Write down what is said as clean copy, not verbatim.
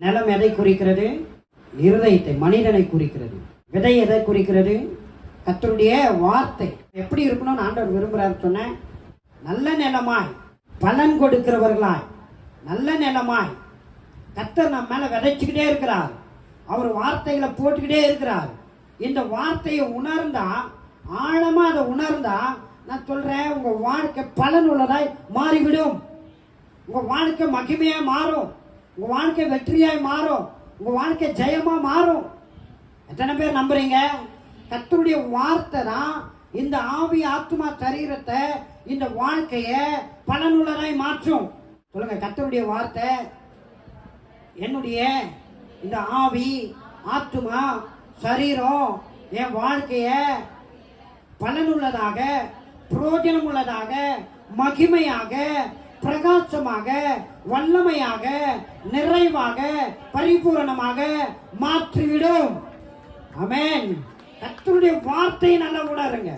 நிலம் எதை குறிக்கிறது? இருதயத்தை, மனிதனை குறிக்கிறது. விதை எதை குறிக்கிறது? கர்த்தருடைய வார்த்தை. எப்படி இருக்கணும்னு ஆண்டவர் விரும்புகிறார் சொன்ன, நல்ல நிலமாய் பலன் கொடுக்கிறவர்களாய், நல்ல நிலமாய் கர்த்தர் நம்ம மேல விதைச்சுக்கிட்டே இருக்கிறார். அவர் வார்த்தைகளை போட்டுக்கிட்டே இருக்கிறார். இந்த வார்த்தையை உணர்ந்தா, ஆழமா அதை உணர்ந்தா, நான் சொல்றேன், உங்க வாழ்க்கை பலன் உள்ளதாய் மாறிவிடும். உங்க வாழ்க்கை மகிமையா மாறும். உங்க வாழ்க்கை வெற்றியாய் மாறும். உங்க வாழ்க்கை ஜெயமா மாறும். எத்தனை பேர் நம்புறீங்க? கர்த்தருடைய வார்த்தை தான் இந்த ஆவி, ஆத்மா, சரீரத்தை, இந்த வாழ்க்கையை பலனுள்ளதாய் மாற்றும். சொல்லுங்க, கர்த்தருடைய வார்த்தை என்னுடைய இந்த ஆவி, ஆத்மா, சரீரம், என் வாழ்க்கைய பலனுள்ளதாக, பிரயோஜனம் உள்ளதாக, மகிமையாக, பிரகாசமாக, வல்லமையாக, நிறைவாக, பரிபூரணமாக மாற்றிவிடும். ஆமென். கர்த்தருடைய வார்த்தையை நல்லா உணருங்க.